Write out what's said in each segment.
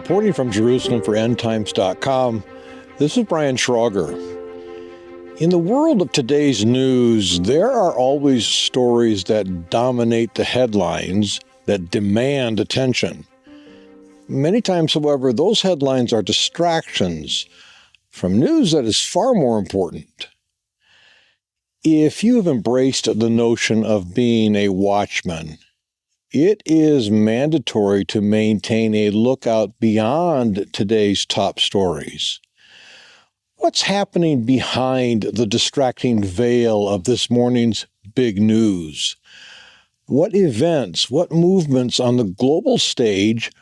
Reporting from Jerusalem for EndTimes.com, this is Brian Schrauger. In the world of today's news, there are always stories that dominate the headlines, that demand attention. Many times, however, those headlines are distractions from news that is far more important. If you have embraced the notion of being a watchman, it is mandatory to maintain a lookout beyond today's top stories. What's happening behind the distracting veil of this morning's big news? What events, what movements on the global stage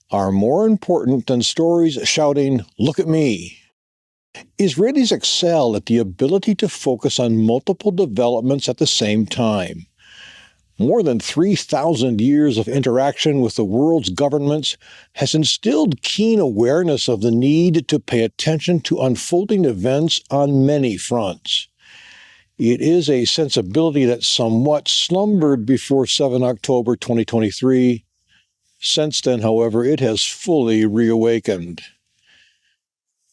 are more important than stories shouting, "Look at me"? Israelis excel at the ability to focus on multiple developments at the same time. More than 3,000 years of interaction with the world's governments has instilled keen awareness of the need to pay attention to unfolding events on many fronts. It is a sensibility that somewhat slumbered before 7 October 2023. Since then, however, it has fully reawakened.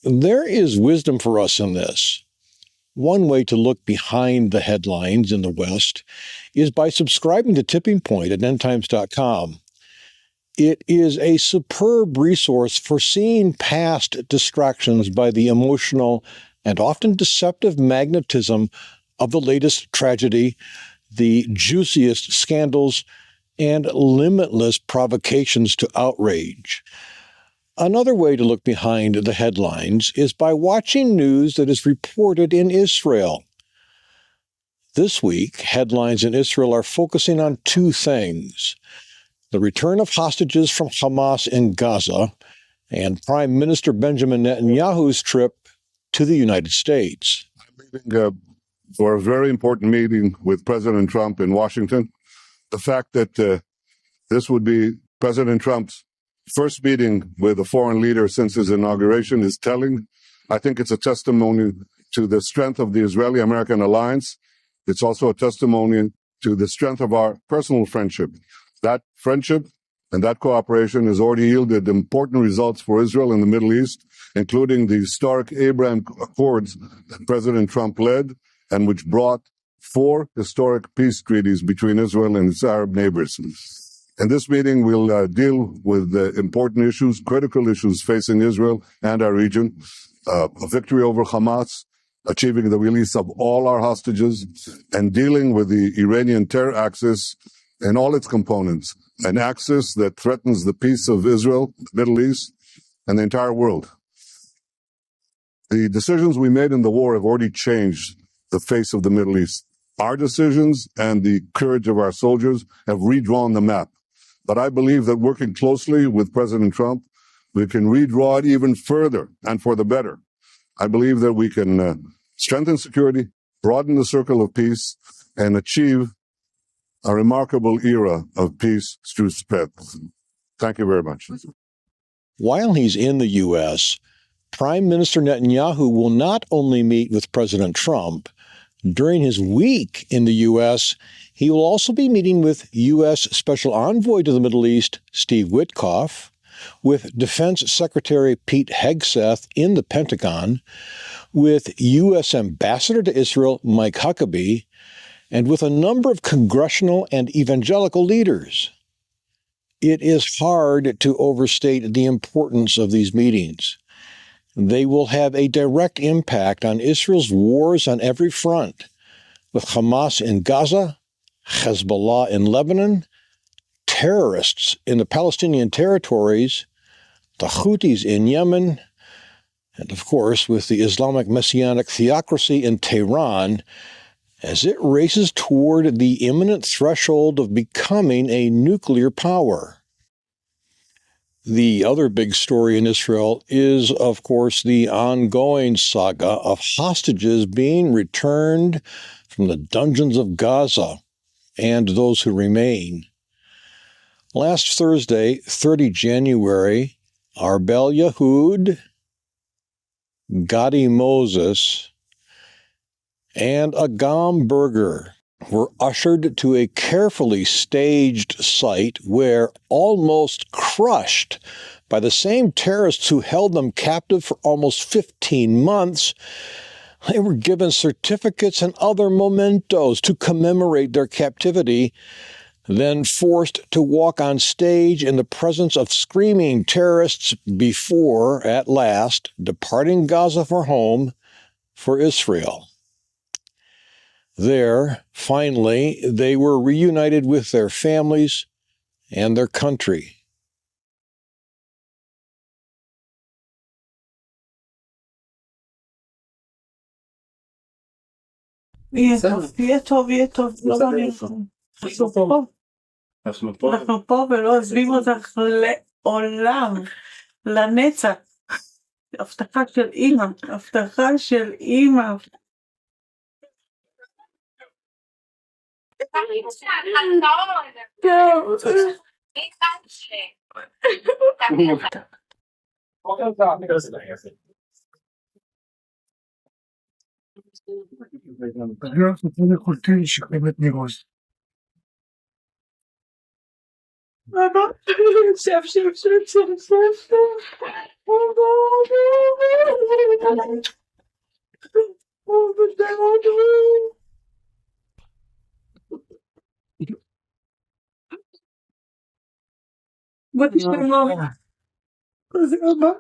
There is wisdom for us in this. One way to look behind the headlines in the West is by subscribing to Tipping Point at EndTimes.com. It is a superb resource for seeing past distractions by the emotional and often deceptive magnetism of the latest tragedy, the juiciest scandals, and limitless provocations to outrage. Another way to look behind the headlines is by watching news that is reported in Israel. This week, headlines in Israel are focusing on two things: the return of hostages from Hamas in Gaza and Prime Minister Benjamin Netanyahu's trip to the United States. I'm leaving for a very important meeting with President Trump in Washington. The fact that this would be President Trump's first meeting with a foreign leader since his inauguration is telling. I think it's a testimony to the strength of the Israeli-American alliance. It's also a testimony to the strength of our personal friendship. That friendship and that cooperation has already yielded important results for Israel in the Middle East, including the historic Abraham Accords that President Trump led and which brought 4 historic peace treaties between Israel and its Arab neighbors. In this meeting, we'll deal with important issues, critical issues facing Israel and our region, a victory over Hamas, achieving the release of all our hostages, and dealing with the Iranian terror axis and all its components, an axis that threatens the peace of Israel, the Middle East, and the entire world. The decisions we made in the war have already changed the face of the Middle East. Our decisions and the courage of our soldiers have redrawn the map. But I believe that working closely with President Trump, we can redraw it even further and for the better. I believe that we can strengthen security, broaden the circle of peace, and achieve a remarkable era of peace through strength. Thank you very much. While he's in the U.S., Prime Minister Netanyahu will not only meet with President Trump. During his week in the U.S., he will also be meeting with U.S. Special Envoy to the Middle East, Steve Witkoff, with Defense Secretary Pete Hegseth in the Pentagon, with U.S. Ambassador to Israel, Mike Huckabee, and with a number of congressional and evangelical leaders. It is hard to overstate the importance of these meetings. They will have a direct impact on Israel's wars on every front, with Hamas in Gaza, Hezbollah in Lebanon, terrorists in the Palestinian territories, the Houthis in Yemen, and of course with the Islamic Messianic theocracy in Tehran, as it races toward the imminent threshold of becoming a nuclear power. The other big story in Israel is, of course, the ongoing saga of hostages being returned from the dungeons of Gaza and those who remain. Last Thursday, 30 January, Arbel Yehud, Gadi Moses, and Agam Berger were ushered to a carefully staged site where, almost crushed by the same terrorists who held them captive for almost 15 months. They were given certificates and other mementos to commemorate their captivity, then forced to walk on stage in the presence of screaming terrorists before, at last, departing Gaza for home, for Israel. There, finally, they were reunited with their families and their country. יהיה טוב, לא מעניין. אנחנו פה ולא עוזבים אותך לעולם, לנצח. הבטחה של אמא, הבטחה של אמא. בוא תשמע. זה רבה.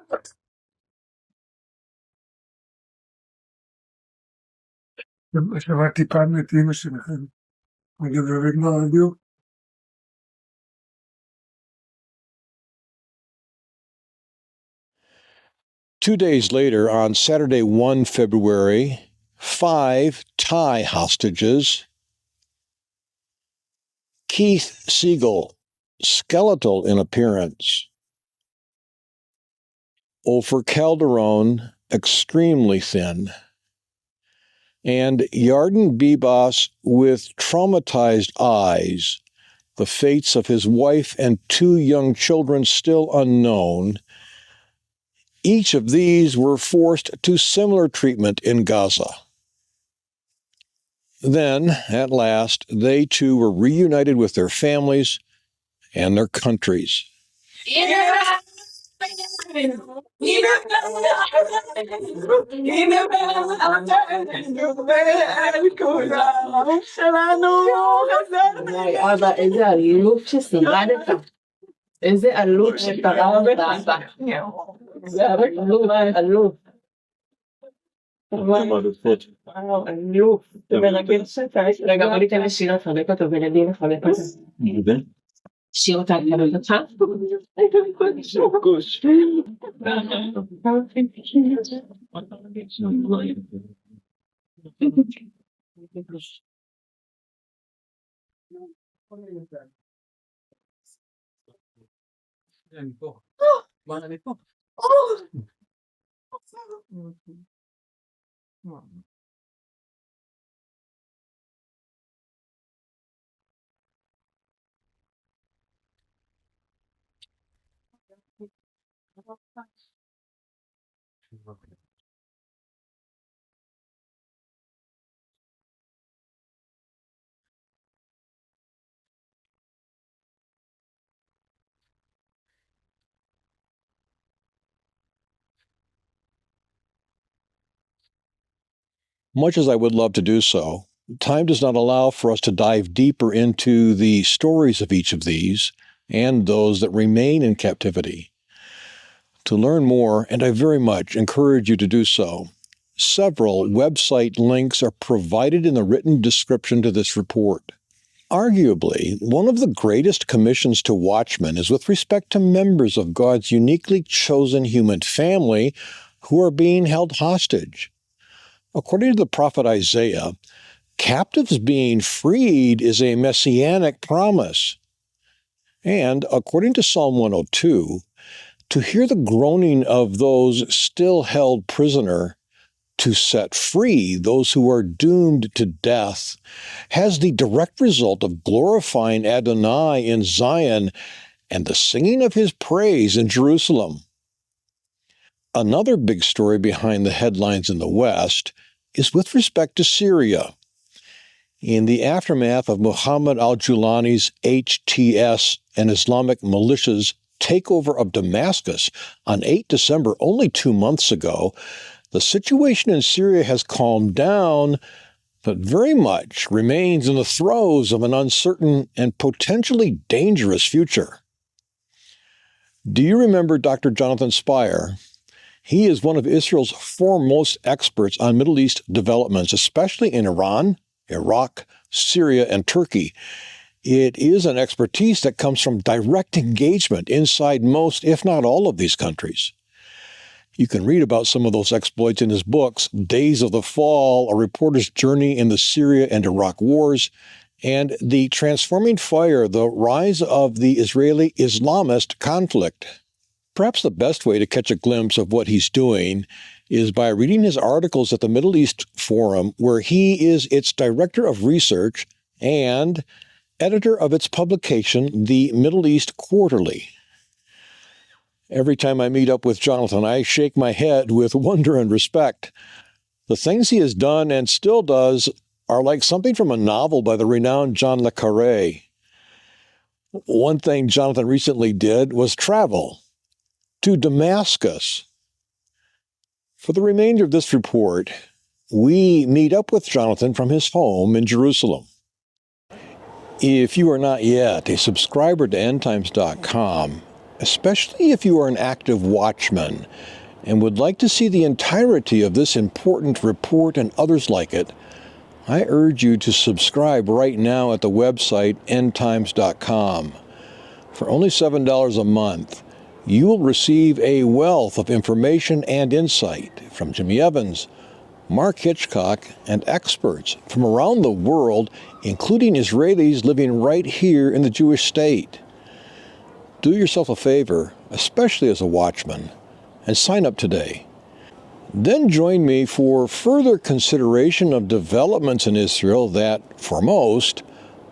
שמעתי פעם את אמא שלכם. מדברת ברדיו. 2 days later, on Saturday, 1 February, 5 Thai hostages, Keith Siegel, skeletal in appearance, Ofer Calderon, extremely thin, and Yarden Bibas with traumatized eyes, the fates of his wife and 2 young children still unknown. Each of these were forced to similar treatment in Gaza. Then, at last, they too were reunited with their families and their countries. איזה עלות שפרע אותה. זה עלות. וואו, עלות. זה מרגש אותה. רגע, בוא ניתן לשיר לחבק אותו ולדין לחבק אותו. שיר אותה, תלוי אותך. גוש. אני פה. מה אני פה? Much as I would love to do so, time does not allow for us to dive deeper into the stories of each of these and those that remain in captivity. To learn more, and I very much encourage you to do so, several website links are provided in the written description to this report. Arguably, one of the greatest commissions to watchmen is with respect to members of God's uniquely chosen human family who are being held hostage. According to the prophet Isaiah, captives being freed is a messianic promise. And according to Psalm 102, to hear the groaning of those still held prisoner, to set free those who are doomed to death, has the direct result of glorifying Adonai in Zion and the singing of his praise in Jerusalem. Another big story behind the headlines in the West is with respect to Syria. In the aftermath of Muhammad al-Julani's HTS and Islamic militias takeover of Damascus on 8 December, only 2 months ago, the situation in Syria has calmed down, but very much remains in the throes of an uncertain and potentially dangerous future. Do you remember Dr. Jonathan Spire? He is one of Israel's foremost experts on Middle East developments, especially in Iran, Iraq, Syria, and Turkey. It is an expertise that comes from direct engagement inside most, if not all, of these countries. You can read about some of those exploits in his books, Days of the Fall, A Reporter's Journey in the Syria and Iraq Wars, and The Transforming Fire, The Rise of the Israeli Islamist Conflict. Perhaps the best way to catch a glimpse of what he's doing is by reading his articles at the Middle East Forum, where he is its director of research and editor of its publication, the Middle East Quarterly. Every time I meet up with Jonathan, I shake my head with wonder and respect. The things he has done and still does are like something from a novel by the renowned John le Carré. One thing Jonathan recently did was travel to Damascus. For the remainder of this report, we meet up with Jonathan from his home in Jerusalem. If you are not yet a subscriber to endtimes.com, especially if you are an active watchman and would like to see the entirety of this important report and others like it, I urge you to subscribe right now at the website endtimes.com. For only $7 a month, you will receive a wealth of information and insight from Jimmy Evans, Mark Hitchcock, and experts from around the world, including Israelis living right here in the Jewish state. Do yourself a favor, especially as a watchman, and sign up today. Then join me for further consideration of developments in Israel that, for most,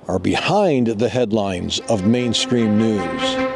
are behind the headlines of mainstream news.